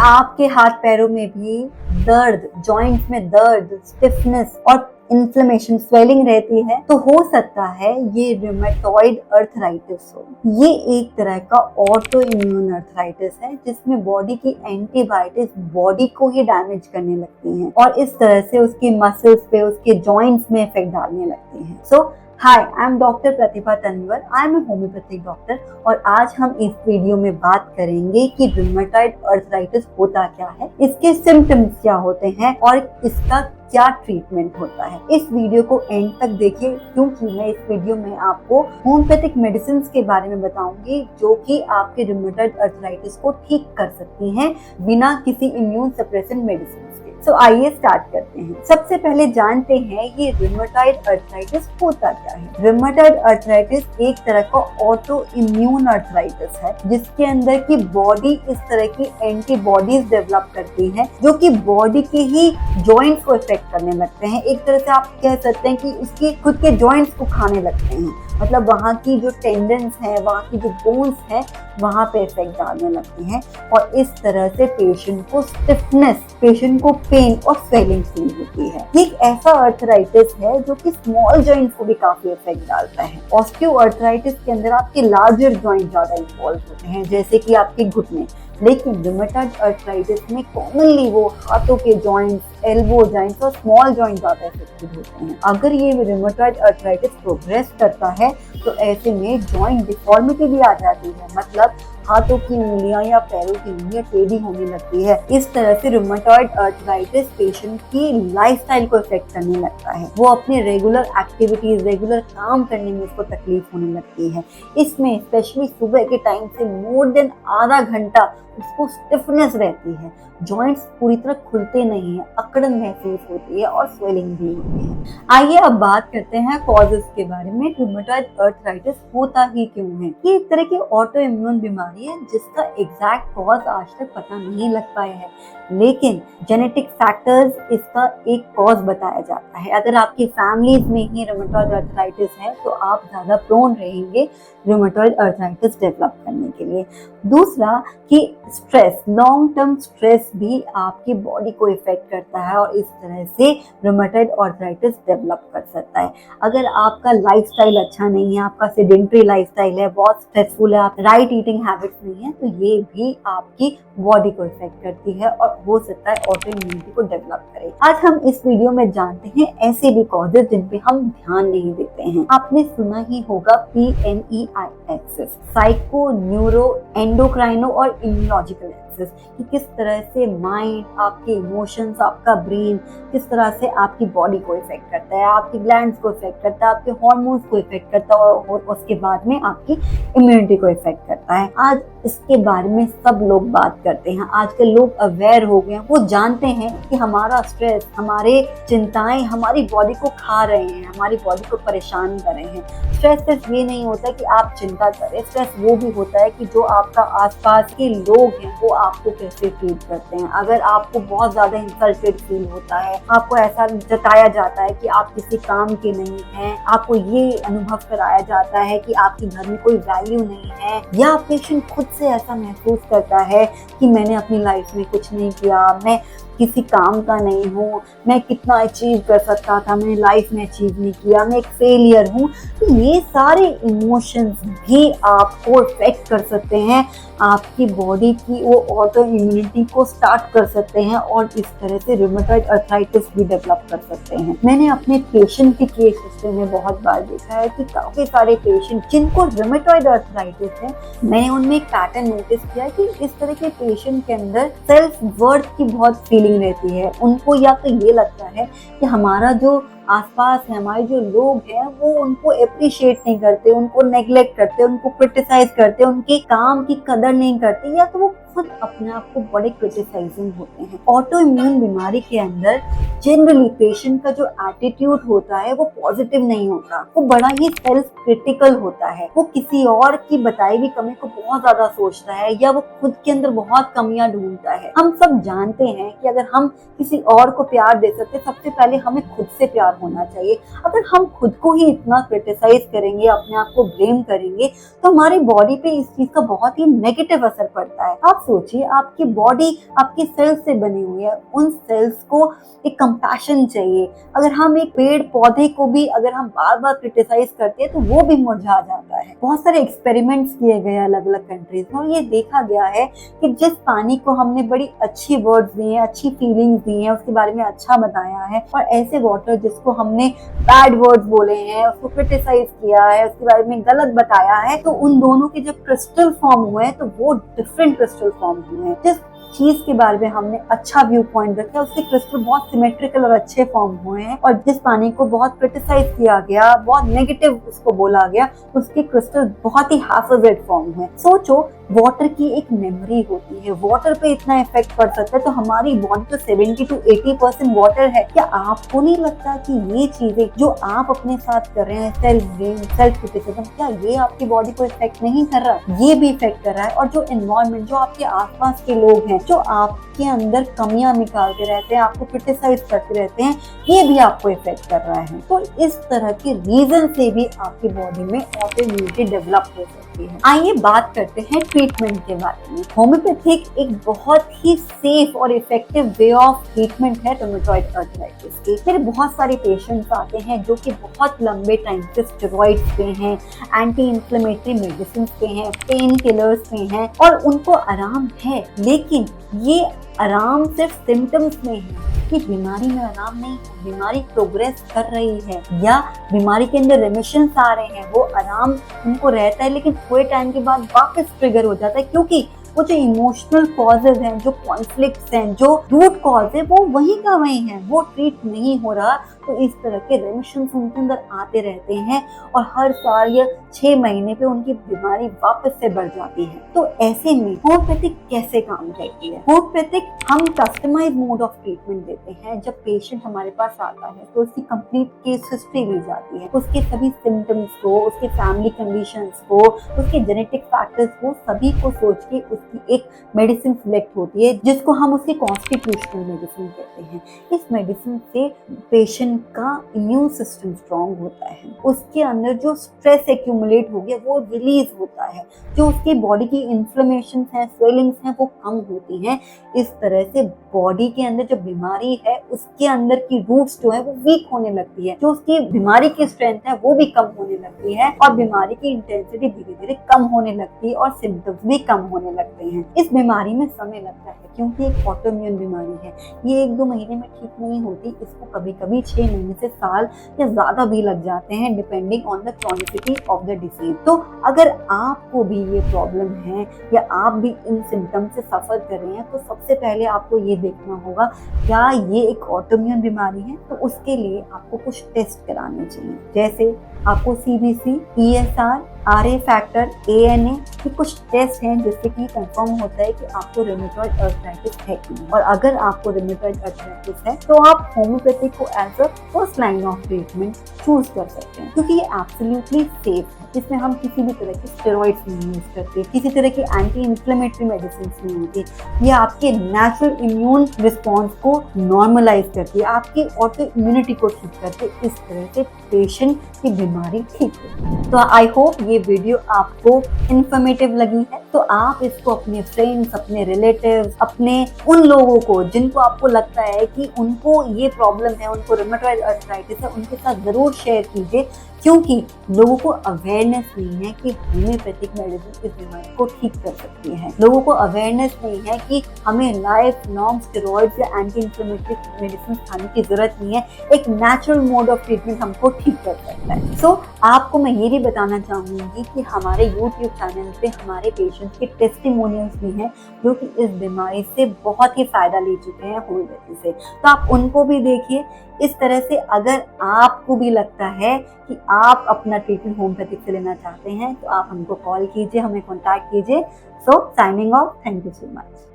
आपके हाथ पैरों में भी दर्द, जॉइंट्स में दर्द, स्टिफनेस और इन्फ्लेमेशन, स्वेलिंग रहती है, तो हो सकता है ये रूमेटॉइड अर्थराइटिस हो। ये एक तरह का ऑटो इम्यून अर्थराइटिस है जिसमें बॉडी की एंटीबायोटिक्स बॉडी को ही डैमेज करने लगती हैं और इस तरह से उसकी मसल्स पे, उसके जॉइंट्स में इफेक्ट डालने लगती हैं। So hi, I am doctor Pratibha Tanwar, I am a homeopathic doctor और आज हम इस वीडियो में बात करेंगे कि रूमेटॉइड अर्थराइटिस होता क्या है, इसके सिम्टम्स क्या होते हैं और इसका क्या ट्रीटमेंट होता है। इस वीडियो को एंड तक देखिए क्योंकि मैं इस वीडियो में आपको होम्योपैथिक मेडिसिन के बारे में बताऊंगी जो कि आपके रूमेटॉइड अर्थराइटिस को ठीक कर सकती हैं बिना किसी इम्यून सप्रेसेंट मेडिसिन के। तो आइए स्टार्ट करते हैं। सबसे पहले जानते हैं ये रूमेटॉइड अर्थराइटिस होता क्या है। रूमेटॉइड अर्थराइटिस एक तरह का ऑटो इम्यून अर्थराइटिस है जिसके अंदर की बॉडी इस तरह की एंटीबॉडीज डेवलप करती है जो कि बॉडी के ही जॉइंट्स को इफेक्ट करने लगते हैं। एक तरह से आप कह सकते हैं कि इसके खुद के जॉइंट्स को खाने लगते हैं, मतलब वहाँ की जो टेंडन्स है, वहाँ की जो बोन्स है, वहाँ पे इफेक्ट डालने लगती हैं और इस तरह से पेशेंट को स्टिफनेस, पेशेंट को पेन और स्वेलिंग फील होती है। ये एक ऐसा अर्थराइटिस है जो कि स्मॉल जॉइंट्स को भी काफी इफेक्ट डालता है। ऑस्टियोआर्थराइटिस के अंदर आपके लार्जर जॉइंट ज्यादा इन्वॉल्व होते हैं जैसे कि आपके घुटने, लेकिन रूमेटॉइड अर्थराइटिस में कॉमनली वो हाथों के जॉइंट्स, एल्बो जॉइंट्स और स्मॉल जॉइंट ज्यादा इफेक्टेड होते हैं। अगर ये रूमेटॉइड अर्थराइटिस प्रोग्रेस करता है तो ऐसे में जॉइंट डिफॉर्मिटी भी आ जाती है, मतलब हाथों की उंगलियां या पैरों की उंगलियां टेढ़ी होने लगती है। इस तरह से रूमेटॉइड अर्थराइटिस पेशेंट की लाइफस्टाइल को इफेक्ट करने लगता है। वो अपने रेगुलर एक्टिविटीज, रेगुलर काम करने में उसको तकलीफ होने लगती है। इसमें स्पेशली सुबह के टाइम से मोर देन आधा घंटा उसको स्टिफनेस रहती है, जॉइंट्स पूरी तरह खुलते नहीं है, अकड़न महसूस होती है और स्वेलिंग भी होती है। आइए अब बात करते हैं कॉजेस के बारे में। रूमेटॉइड अर्थराइटिस होता ही क्यों है। ये एक तरह की ऑटो इम्यून बीमारी है जिसका एग्जैक्ट कॉज आज तक पता नहीं लग पाया है, लेकिन जेनेटिक फैक्टर्स इसका एक कॉज बताया जाता है। अगर आपकी फैमिलीज में ही रूमेटॉइड अर्थराइटिस है तो आप ज्यादा प्रोन रहेंगे रूमेटॉइड अर्थराइटिस डेवलप करने के लिए। दूसरा कि स्ट्रेस, लॉन्ग टर्म स्ट्रेस भी आपकी बॉडी को इफेक्ट करता है और इस तरह से रूमेटॉइड अर्थराइटिस डेवलप कर सकता है। अगर आपका लाइफस्टाइल अच्छा नहीं है, आपका सेडेंटरी लाइफस्टाइल है, बहुत स्ट्रेसफुल है, आप राइट ईटिंग हैबिट्स नहीं है, तो ये भी आपकी बॉडी को इफेक्ट करती है और हो सकता है ऑटो इम्यूनिटी को डेवलप करे। आज हम इस वीडियो में जानते हैं ऐसे भी कॉजेज जिन पे हम ध्यान नहीं देते हैं। आपने सुना ही होगा PNEI एक्सिस, साइको, न्यूरो, एंडोक्राइनो और इम्यूनोलॉजिकल एक्सिस, कि किस तरह से माइंड, आपके इमोशंस, आपका ब्रेन किस तरह से आपकी बॉडी को इफेक्ट करता है, आपकी ग्लैंड्स को इफेक्ट करता है, आपके हार्मोन्स को इफेक्ट करता है और उसके बाद में आपकी इम्यूनिटी को इफेक्ट करता है। आज इसके बारे में सब लोग बात करते हैं। आजकल लोग अवेयर हो गए हैं, वो जानते हैं कि हमारा स्ट्रेस, हमारे चिंताएं हमारी बॉडी को खा रहे हैं, हमारी बॉडी को परेशान कर रहे हैं। स्ट्रेस सिर्फ ये नहीं होता कि आप चिंता करें, स्ट्रेस वो भी होता है कि जो आपका आसपास के लोग हैं वो आपको कैसे ट्रीट करते हैं। अगर आपको बहुत ज्यादा इंसल्टेड फील होता है, आपको ऐसा जताया जाता है कि आप किसी काम के नहीं हैं, आपको ये अनुभव कराया जाता है कि आपके घर में कोई वैल्यू नहीं है, या पेशेंट खुद से ऐसा महसूस करता है कि मैंने अपनी लाइफ में कुछ नहीं किया, मैं किसी काम का नहीं हूँ, मैं कितना अचीव कर सकता था, मैंने लाइफ में अचीव नहीं किया, मैं एक फेलियर हूँ, तो ये सारे इमोशंस भी आपको इफेक्ट कर सकते हैं, आपकी बॉडी की वो ऑटो इम्यूनिटी को स्टार्ट कर सकते हैं और इस तरह से रूमेटॉइड अर्थराइटिस भी डेवलप कर सकते हैं। मैंने अपने पेशेंट के केस हिस्ट्री में बहुत बार देखा है कि काफी सारे पेशेंट जिनको रूमेटॉइड अर्थराइटिस है, मैंने उनमें एक पैटर्न नोटिस किया कि इस तरह के पेशेंट के अंदर सेल्फ वर्थ की बहुत फीलिंग रहती है। उनको या तो ये लगता है कि हमारा जो आसपास है, हमारे जो लोग हैं वो उनको अप्रिशिएट नहीं करते, उनको नेग्लेक्ट करते, उनको क्रिटिसाइज करते, उनके काम की कदर नहीं करते, या तो वो खुद अपने आप को बड़े क्रिटिसाइजिंग होते हैं। ऑटो इम्यून बीमारी के अंदर जनरली पेशेंट का जो एटीट्यूड होता है वो पॉजिटिव नहीं होता, वो बड़ा ही सेल्फ क्रिटिकल होता है, वो किसी और की बताई हुई कमी को बहुत ज्यादा सोचता है या वो खुद के अंदर बहुत कमियां ढूंढता है। हम सब जानते हैं कि अगर हम किसी और को प्यार दे सकते, सबसे पहले हमें खुद से प्यार खराब होना चाहिए। अगर हम खुद को ही इतना क्रिटिसाइज करेंगे, अपने आप को ब्लेम करेंगे, तो हमारी बॉडी पे इस चीज का बहुत ही नेगेटिव असर पड़ता है। आप सोचिए, आपकी बॉडी आपकी सेल्स से बनी हुई है, उन सेल्स को एक कंपैशन चाहिए। अगर हम एक पेड़ पौधे को भी अगर हम बार बार क्रिटिसाइज करते हैं तो वो भी मुरझा जाता है। बहुत सारे एक्सपेरिमेंट्स किए गए अलग अलग कंट्रीज में, और ये देखा गया है कि जिस पानी को हमने बड़ी अच्छी वर्ड्स दिए हैं, अच्छी फीलिंग्स दी हैं, उसके बारे में अच्छा बताया है, और ऐसे वाटर जिसको हमने बैड वर्ड्स बोले हैं, उसको क्रिटिसाइज किया है, उसके बारे में गलत बताया है, तो उन दोनों के जब क्रिस्टल फॉर्म हुए हैं तो वो डिफरेंट क्रिस्टल फॉर्म हुए हैं। जिस चीज के बारे में हमने अच्छा व्यू पॉइंट रखा, उसके क्रिस्टल बहुत सिमेट्रिकल और अच्छे फॉर्म हुए हैं, और जिस पानी को बहुत क्रिटिसाइज किया गया, बहुत नेगेटिव उसको बोला गया, उसके क्रिस्टल बहुत ही हाफिज फॉर्म हुए। सोचो, वाटर की एक मेमोरी होती है, वाटर पे इतना इफेक्ट पड़ सकता है, तो हमारी बॉडी तो 70 to 80% वाटर है। क्या आपको नहीं लगता कि ये चीजें जो आप अपने साथ कर रहे हैं, सेल्फ ब्लेम, सेल्फ क्रिटिसिज्म, क्या ये आपकी बॉडी को इफेक्ट नहीं कर रहा? ये भी इफेक्ट कर रहा है। और जो एनवायरमेंट, जो आपके आसपास के लोग हैं, जो आपके अंदर कमियां निकालते रहते हैं, आपको क्रिटिसाइज करते रहते हैं, ये भी आपको इफेक्ट कर रहा है। तो इस तरह के रीजन से भी आपकी बॉडी में ऑटोइम्यूनिटी डेवलप हो सकती है। आइए बात करते हैं ट्रीटमेंट के बारे में। होम्योपैथिक एक बहुत ही सेफ और इफेक्टिव वे ऑफ ट्रीटमेंट है रूमेटॉइड आर्थराइटिस की। मेरे बहुत सारे पेशेंट्स आते हैं जो कि बहुत लंबे टाइम से स्टेरॉइड्स पे हैं, एंटी इंफ्लेमेटरी मेडिसिन पे हैं, पेन किलर्स पे हैं, और उनको आराम है, लेकिन ये आराम सिर्फ सिम्टम्स में है कि बीमारी में आराम नहीं है। बीमारी प्रोग्रेस कर रही है या बीमारी के अंदर रेमिशंस आ रहे हैं, वो आराम उनको रहता है, लेकिन थोड़े टाइम के बाद वापस ट्रिगर हो जाता है, क्योंकि वो जो इमोशनल कॉजेज हैं, जो कॉन्फ्लिक्ट्स हैं, जो रूट कॉज है, वो वहीं का वहीं है, वो ट्रीट नहीं हो रहा। तो इस तरह के रेमिशंस उनके अंदर आते रहते हैं, और हर साल या 6 महीने पे उनकी बीमारी वापस से बढ़ जाती है। तो ऐसे में होम्योपैथिक कैसे काम करती है? होम्योपैथिक हम कस्टमाइज मोड ऑफ ट्रीटमेंट देते हैं। जब पेशेंट हमारे पास आता है तो उसकी कंप्लीट केस हिस्ट्री ली जाती है, उसके सभी सिम्टम्स को, उसके फैमिली कंडीशंस को, उसके जेनेटिक फैक्टर्स को, सभी को सोच के उसकी एक मेडिसिन सिलेक्ट होती है, जिसको हम उसकी कॉन्स्टिट्यूशनल मेडिसिन कहते हैं। इस मेडिसिन से पेशेंट का इम्यून सिस्टम स्ट्रॉन्ग होता है, उसके अंदर जो स्ट्रेस एक्यूमुलेट हो गया वो रिलीज होता है, जो उसकी बॉडी की इन्फ्लेमेशन है, स्वेलिंग्स हैं, वो कम होती हैं। इस तरह से बॉडी के अंदर जो बीमारी है उसके अंदर की रूट्स जो है वो वीक होने लगती है, जो उसकी बीमारी की स्ट्रेंथ है वो भी कम होने लगती है, और बीमारी की इंटेंसिटी धीरे धीरे कम होने लगती है, और सिम्टम्स भी कम होने लगते हैं। इस बीमारी में समय लगता है क्योंकि एक ऑटोइम्यून बीमारी है, ये 1-2 महीने में ठीक नहीं होती, इसको कभी कभी 6 महीने से साल या ज्यादा भी लग जाते हैं, depending on the chronicity of the disease. तो अगर आपको भी ये प्रॉब्लम है या आप भी इन सिम्टम से सफर कर रहे हैं, तो सबसे पहले आपको ये देखना होगा क्या ये एक ऑटोइम्यून बीमारी है। तो उसके लिए आपको कुछ टेस्ट कराने चाहिए, जैसे आपको CBC, ESR, RA factor, ANA, ये कुछ टेस्ट हैं जिससे कि कंफर्म होता है कि आपको रूमेटॉइड आर्थराइटिस है कि नहीं। और अगर आपको रूमेटॉइड आर्थराइटिस है तो आप होम्योपैथिक को as a first line of treatment choose कर सकते हैं, क्योंकि ये एब्सोल्युटली सेफ है। इसमें हम किसी भी तरह के स्टेरॉइड्स नहीं यूज करते, किसी तरह की एंटी इंफ्लेमेटरी मेडिसिन नहीं होती। ये आपके नेचुरल इम्यून रिस्पॉन्स को नॉर्मलाइज करती है, आपकी ऑटो इम्यूनिटी को ठीक करते, इस तरह से पेशेंट की बीमारी ठीक होती है। तो आई होप ये वीडियो आपको इन्फॉर्मेटिव लगी है, तो आप इसको अपने फ्रेंड्स, अपने रिलेटिव्स, अपने उन लोगों को जिनको आपको लगता है कि उनको ये प्रॉब्लम है, उनको रूमेटॉइड आर्थराइटिस है, उनके साथ जरूर शेयर कीजिए, क्योंकि लोगों को अवेयरनेस नहीं है कि होम्योपैथिक मेडिसिन इस बीमारी को ठीक कर सकती है। लोगों को अवेयरनेस नहीं है कि हमें लाइफ लॉन्ग स्टेरॉइड्स या एंटी इंफ्लेमेटरी मेडिसिन खाने की जरूरत नहीं है, एक नेचुरल मोड ऑफ ट्रीटमेंट हमको ठीक कर सकता है। सो आपको मैं ये भी बताना चाहूंगी कि हमारे YouTube चैनल पे हमारे पेशेंट्स के टेस्टिमोनियल्स भी हैं जो कि इस बीमारी से बहुत ही फायदा ले चुके हैं होम्योपैथी से, तो आप उनको भी देखिए। इस तरह से अगर आपको भी लगता है कि आप अपना ट्रीटमेंट होम्योपैथिक से लेना चाहते हैं तो आप हमको कॉल कीजिए, हमें कॉन्टैक्ट कीजिए। So signing off, thank you so much.